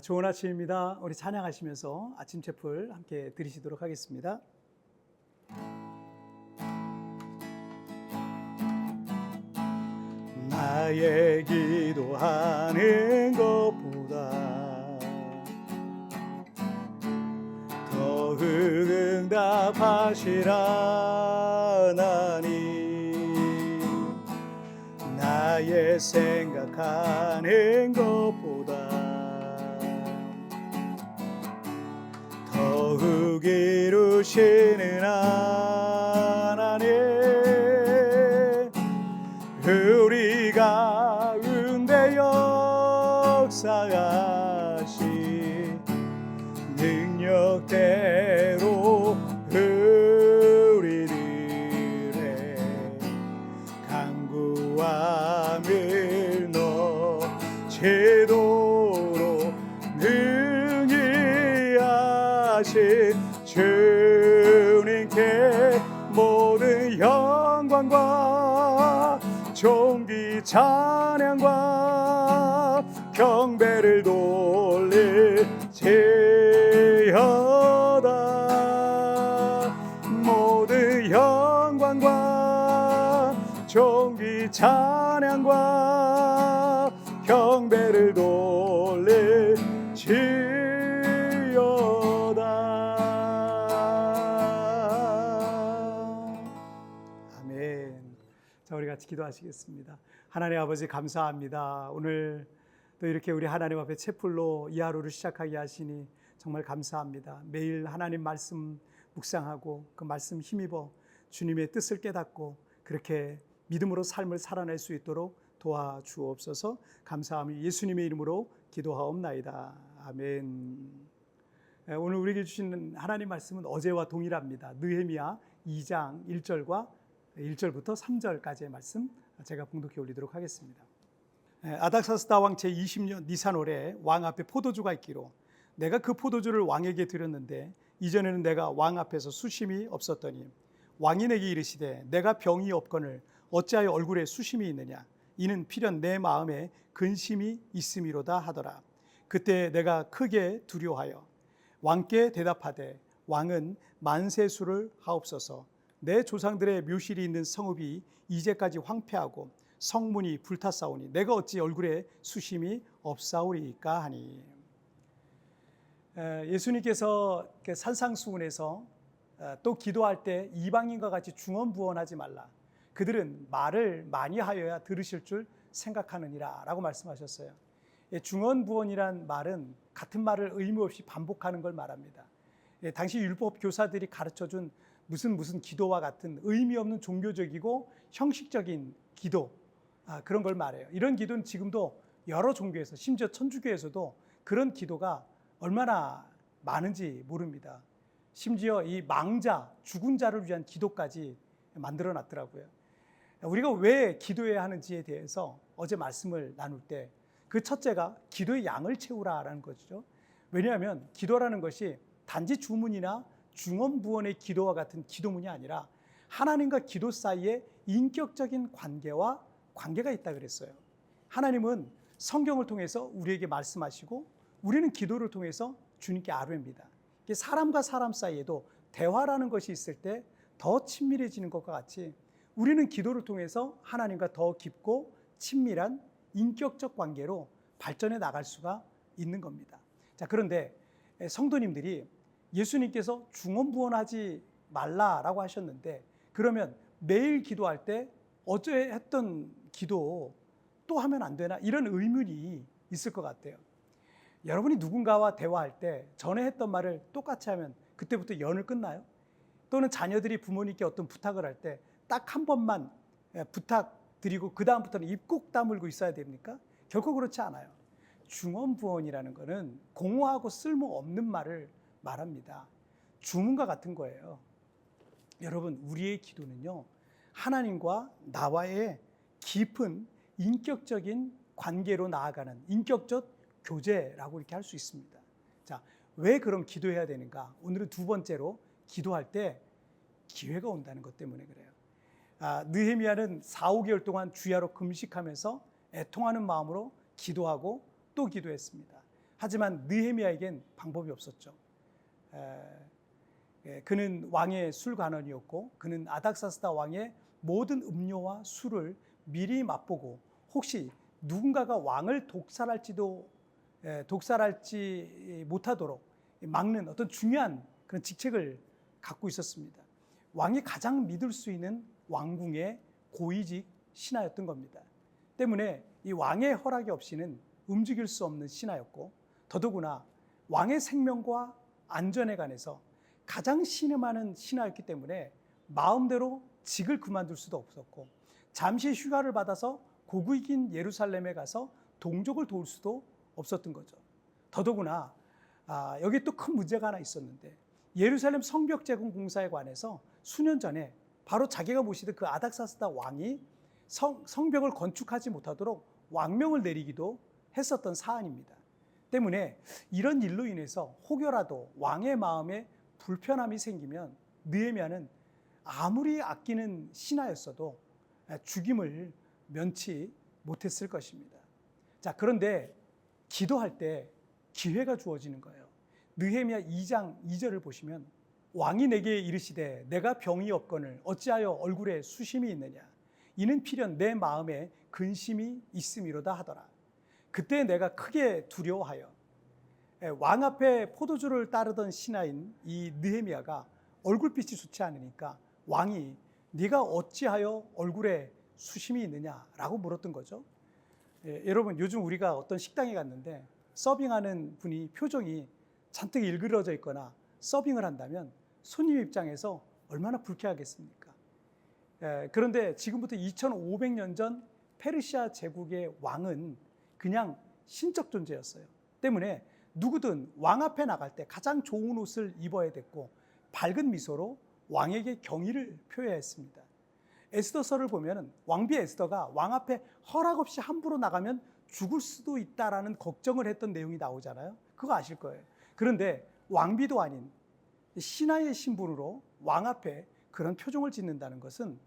좋은 아침입니다. 우리 찬양하시면서 아침 채플 함께 드리시도록 하겠습니다. 나의 기도하는 것보다 더 응답하실 하나님, 나의 생각하는 것보다 더욱 이루시는 하나님, 우리 가운데 역사하시 능력대로 우리들의 간구함을 넘치도록 능히 하신 주님께 모든 영광과 존귀 찬양과 경배를 돌릴지어다. 모든 영광과 존귀 찬양과 경배를 돌릴지어다. 아멘. 자, 우리 같이 기도하시겠습니다. 하나님 아버지, 감사합니다. 오늘 또 이렇게 우리 하나님 앞에 채플로 이 하루를 시작하게 하시니 정말 감사합니다. 매일 하나님 말씀 묵상하고 그 말씀 힘입어 주님의 뜻을 깨닫고 그렇게 믿음으로 삶을 살아낼 수 있도록 도와주옵소서. 감사하며 예수님의 이름으로 기도하옵나이다. 아멘. 오늘 우리에게 주시는 하나님 말씀은 어제와 동일합니다. 느헤미야 2장 1절과 1절부터 3절까지의 말씀 제가 봉독해 올리도록 하겠습니다. 아닥사스다 왕 제20년 니산월에 왕 앞에 포도주가 있기로 내가 그 포도주를 왕에게 드렸는데 이전에는 내가 왕 앞에서 수심이 없었더니 왕이 내게 이르시되 내가 병이 없거늘 어찌하여 얼굴에 수심이 있느냐, 이는 필연 내 마음에 근심이 있음이로다 하더라. 그때 내가 크게 두려워하여 왕께 대답하되 왕은 만세수를 하옵소서. 내 조상들의 묘실이 있는 성읍이 이제까지 황폐하고 성문이 불탔사오니 내가 어찌 얼굴에 수심이 없사오리까 하니. 예수님께서 산상수훈에서 또 기도할 때 이방인과 같이 중언부언하지 말라. 그들은 말을 많이 하여야 들으실 줄 생각하느니라 라고 말씀하셨어요. 중언부언이란 말은 같은 말을 의무 없이 반복하는 걸 말합니다. 당시 율법 교사들이 가르쳐준 무슨 기도와 같은 의미 없는 종교적이고 형식적인 기도, 그런 걸 말해요. 이런 기도는 지금도 여러 종교에서, 심지어 천주교에서도 그런 기도가 얼마나 많은지 모릅니다. 심지어 이 망자, 죽은 자를 위한 기도까지 만들어 놨더라고요. 우리가 왜 기도해야 하는지에 대해서 어제 말씀을 나눌 때 그 첫째가 기도의 양을 채우라라는 것이죠. 왜냐하면 기도라는 것이 단지 주문이나 중언부언의 기도와 같은 기도문이 아니라 하나님과 기도 사이에 인격적인 관계가 있다 그랬어요. 하나님은 성경을 통해서 우리에게 말씀하시고 우리는 기도를 통해서 주님께 아뢰입니다. 사람과 사람 사이에도 대화라는 것이 있을 때 더 친밀해지는 것과 같이 우리는 기도를 통해서 하나님과 더 깊고 친밀한 인격적 관계로 발전해 나갈 수가 있는 겁니다. 자, 그런데 성도님들이 예수님께서 중언부언하지 말라라고 하셨는데 그러면 매일 기도할 때 어제 했던 기도 또 하면 안 되나? 이런 의문이 있을 것 같아요. 여러분이 누군가와 대화할 때 전에 했던 말을 똑같이 하면 그때부터 연을 끊나요? 또는 자녀들이 부모님께 어떤 부탁을 할 때 딱 한 번만 부탁드리고 그 다음부터는 입 꼭 다물고 있어야 됩니까? 결코 그렇지 않아요. 중언부언이라는 것은 공허하고 쓸모없는 말을 말합니다. 주문과 같은 거예요. 여러분, 우리의 기도는요, 하나님과 나와의 깊은 인격적인 관계로 나아가는 인격적 교제라고 이렇게 할 수 있습니다. 자, 왜 그럼 기도해야 되는가? 오늘은 두 번째로 기도할 때 기회가 온다는 것 때문에 그래요. 느헤미야는 4-5개월 동안 주야로 금식하면서 애통하는 마음으로 기도하고 또 기도했습니다. 하지만 느헤미야에겐 방법이 없었죠. 그는 왕의 술관원이었고 그는 아닥사스다 왕의 모든 음료와 술을 미리 맛보고 혹시 누군가가 왕을 독살할지 못하도록 막는 어떤 중요한 그런 직책을 갖고 있었습니다. 왕이 가장 믿을 수 있는 왕궁의 고위직 신하였던 겁니다. 때문에 이 왕의 허락이 없이는 움직일 수 없는 신하였고 더더구나 왕의 생명과 안전에 관해서 가장 신음하는 신하였기 때문에 마음대로 직을 그만둘 수도 없었고 잠시 휴가를 받아서 고국인 예루살렘에 가서 동족을 도울 수도 없었던 거죠. 더더구나 여기 또 큰 문제가 하나 있었는데 예루살렘 성벽 재건 공사에 관해서 수년 전에 바로 자기가 모시던 그 아닥사스다 왕이 성벽을 건축하지 못하도록 왕명을 내리기도 했었던 사안입니다. 때문에 이런 일로 인해서 혹여라도 왕의 마음에 불편함이 생기면 느헤미야는 아무리 아끼는 신하였어도 죽임을 면치 못했을 것입니다. 자, 그런데 기도할 때 기회가 주어지는 거예요. 느헤미야 2장 2절을 보시면 왕이 내게 이르시되 내가 병이 없거늘 어찌하여 얼굴에 수심이 있느냐 이는 필연 내 마음에 근심이 있음이로다 하더라. 그때 내가 크게 두려워하여 왕 앞에 포도주를 따르던 신하인 이 느헤미야가 얼굴빛이 좋지 않으니까 왕이 네가 어찌하여 얼굴에 수심이 있느냐라고 물었던 거죠. 여러분 요즘 우리가 어떤 식당에 갔는데 서빙하는 분이 표정이 잔뜩 일그러져 있거나 서빙을 한다면 손님 입장에서 얼마나 불쾌하겠습니까? 그런데 지금부터 2500년 전 페르시아 제국의 왕은 그냥 신적 존재였어요. 때문에 누구든 왕 앞에 나갈 때 가장 좋은 옷을 입어야 됐고 밝은 미소로 왕에게 경의를 표해야 했습니다. 에스더서를 보면 왕비 에스더가 왕 앞에 허락 없이 함부로 나가면 죽을 수도 있다라는 걱정을 했던 내용이 나오잖아요. 그거 아실 거예요. 그런데 왕비도 아닌 신하의 신분으로 왕 앞에 그런 표정을 짓는다는 것은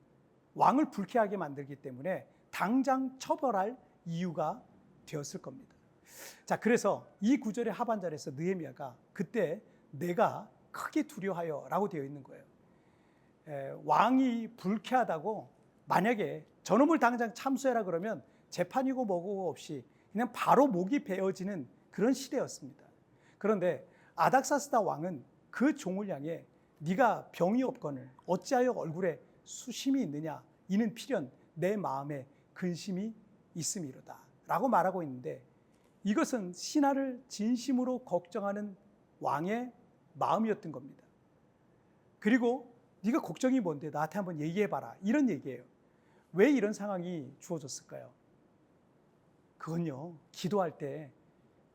왕을 불쾌하게 만들기 때문에 당장 처벌할 이유가 되었을 겁니다. 자, 그래서 이 구절의 하반절에서 느헤미야가 그때 내가 크게 두려워하여 라고 되어 있는 거예요. 왕이 불쾌하다고 만약에 저놈을 당장 참수해라 그러면 재판이고 뭐고 없이 그냥 바로 목이 베어지는 그런 시대였습니다. 그런데 아닥사스다 왕은 그 종을 향해 네가 병이 없거늘 어찌하여 얼굴에 수심이 있느냐 이는 필연 내 마음에 근심이 있음이로다 라고 말하고 있는데 이것은 신하를 진심으로 걱정하는 왕의 마음이었던 겁니다. 그리고 네가 걱정이 뭔데 나한테 한번 얘기해봐라 이런 얘기예요. 왜 이런 상황이 주어졌을까요? 그건요 기도할 때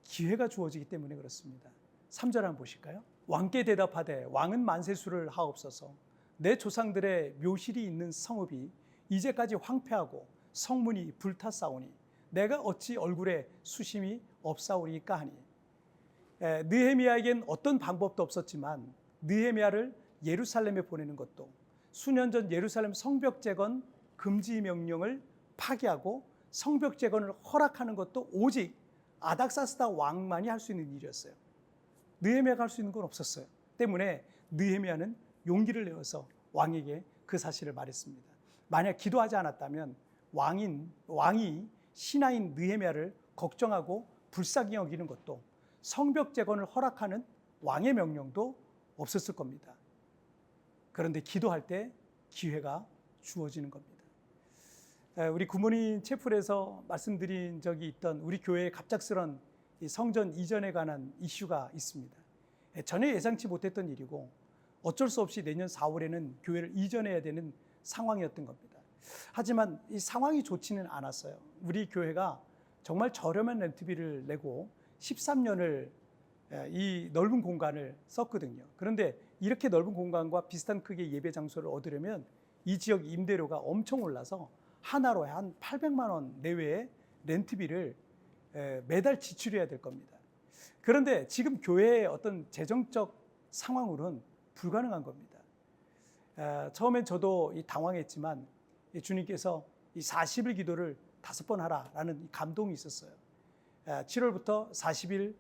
기회가 주어지기 때문에 그렇습니다. 3절 한번 보실까요? 왕께 대답하되 왕은 만세수를 하옵소서 내 조상들의 묘실이 있는 성읍이 이제까지 황폐하고 성문이 불탔사오니 내가 어찌 얼굴에 수심이 없사오리까 하니 느헤미야에겐 어떤 방법도 없었지만 느헤미야를 예루살렘에 보내는 것도 수년 전 예루살렘 성벽 재건 금지 명령을 파기하고 성벽 재건을 허락하는 것도 오직 아닥사스다 왕만이 할 수 있는 일이었어요. 느헤미야가 할 수 있는 건 없었어요. 때문에 느헤미야는 용기를 내어서 왕에게 그 사실을 말했습니다. 만약 기도하지 않았다면 왕이 신하인 느헤미야를 걱정하고 불쌍히 여기는 것도 성벽 재건을 허락하는 왕의 명령도 없었을 겁니다. 그런데 기도할 때 기회가 주어지는 겁니다. 우리 굿모닝 채플에서 말씀드린 적이 있던 우리 교회의 갑작스런 성전 이전에 관한 이슈가 있습니다. 전혀 예상치 못했던 일이고 어쩔 수 없이 내년 4월에는 교회를 이전해야 되는 상황이었던 겁니다. 하지만 이 상황이 좋지는 않았어요. 우리 교회가 정말 저렴한 렌트비를 내고 13년을 이 넓은 공간을 썼거든요. 그런데 이렇게 넓은 공간과 비슷한 크기의 예배 장소를 얻으려면 이 지역 임대료가 엄청 올라서 하나로 한 800만 원 내외의 렌트비를 매달 지출해야 될 겁니다. 그런데 지금 교회의 어떤 재정적 상황으로는 불가능한 겁니다. 처음엔 저도 당황했지만 주님께서 이 40일 기도를 5번 하라라는 감동이 있었어요. 7월부터 40일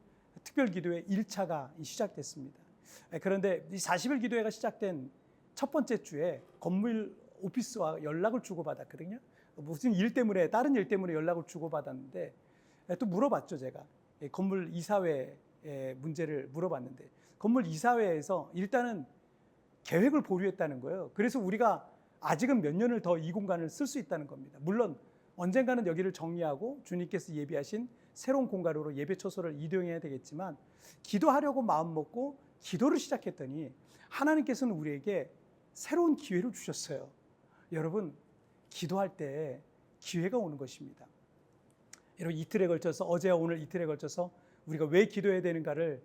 특별 기도회 1차가 시작됐습니다. 그런데 이 40일 기도회가 시작된 첫 번째 주에 건물 오피스와 연락을 주고받았거든요. 무슨 일 때문에, 다른 일 때문에 연락을 주고받았는데 또 물어봤죠, 제가. 건물 이사회 문제를 물어봤는데 건물 이사회에서 일단은 계획을 보류했다는 거예요. 그래서 우리가 아직은 몇 년을 더 이 공간을 쓸 수 있다는 겁니다. 물론 언젠가는 여기를 정리하고 주님께서 예비하신 새로운 공간으로 예배 처소를 이동해야 되겠지만 기도하려고 마음 먹고 기도를 시작했더니 하나님께서는 우리에게 새로운 기회를 주셨어요. 여러분, 기도할 때 기회가 오는 것입니다. 여러분, 이틀에 걸쳐서, 어제와 오늘 이틀에 걸쳐서 우리가 왜 기도해야 되는가를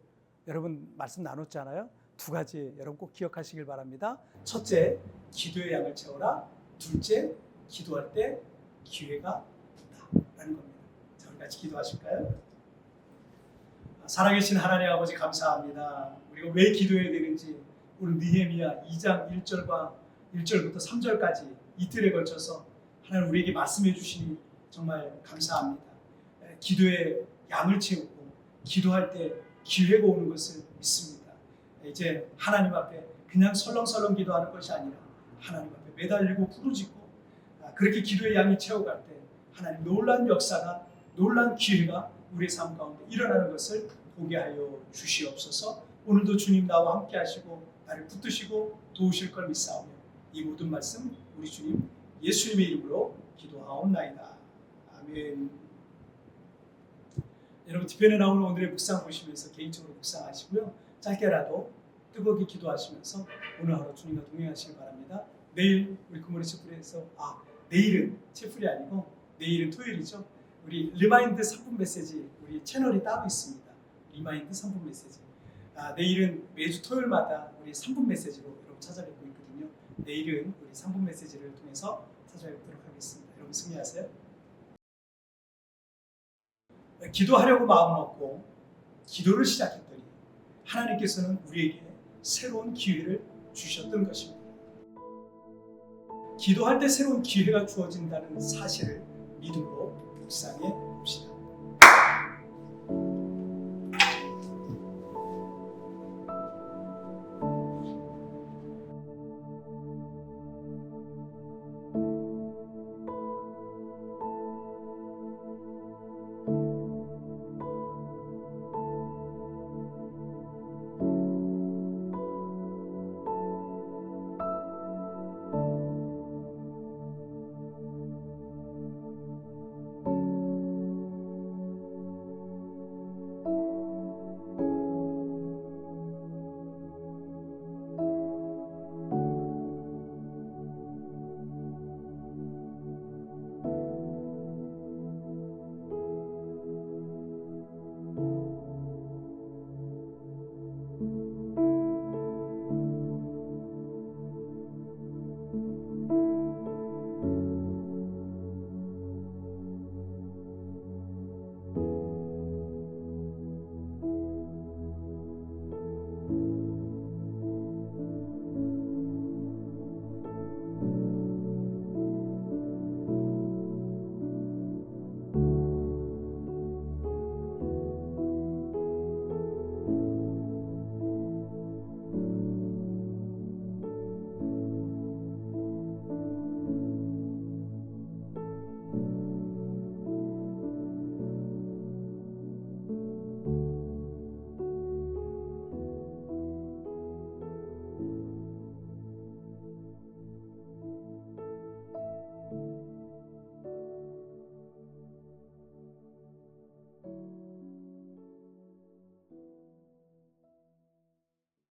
여러분 말씀 나눴잖아요. 두 가지 여러분 꼭 기억하시길 바랍니다. 첫째, 기도의 양을 채워라. 둘째, 기도할 때 기회가 있다라는 겁니다. 자, 우리 같이 기도하실까요? 살아계신 하나님 아버지, 감사합니다. 우리가 왜 기도해야 되는지 오늘 느헤미야 2장 1절부터 3절까지 이틀에 걸쳐서 하나님 우리에게 말씀해 주시니 정말 감사합니다. 기도의 양을 채우고 기도할 때 기회가 오는 것을 믿습니다. 이제 하나님 앞에 그냥 설렁설렁 기도하는 것이 아니라 하나님 앞에 매달리고 부르짖고 그렇게 기도의 양이 채워갈 때 하나님 놀라운 역사가, 놀라운 기회가 우리의 삶 가운데 일어나는 것을 보게 하여 주시옵소서. 오늘도 주님 나와 함께 하시고 나를 붙드시고 도우실 걸 믿사오며 이 모든 말씀 우리 주님 예수님의 이름으로 기도하옵나이다. 아멘. 여러분, 뒤편에 나오는 오늘의 묵상 보시면서 개인적으로 묵상하시고요. 짧게라도 뜨겁게 기도하시면서 오늘 하루 주님과 동행하시길 바랍니다. 내일 우리 금요일 채플에서 내일은 채플이 아니고 내일은 토요일이죠. 우리 리마인드 3분 메시지 우리 채널이 따로 있습니다. 리마인드 3분 메시지. 내일은 매주 토요일마다 우리 3분 메시지로 여러분 찾아뵙고 있거든요. 내일은 우리 3분 메시지를 통해서 찾아뵙도록 하겠습니다. 여러분 승리하세요. 기도하려고 마음 먹고 기도를 시작했더니 하나님께서는 우리에게 새로운 기회를 주셨던 것입니다. 기도할 때 새로운 기회가 주어진다는 사실을 믿음으로 묵상해 봅시다.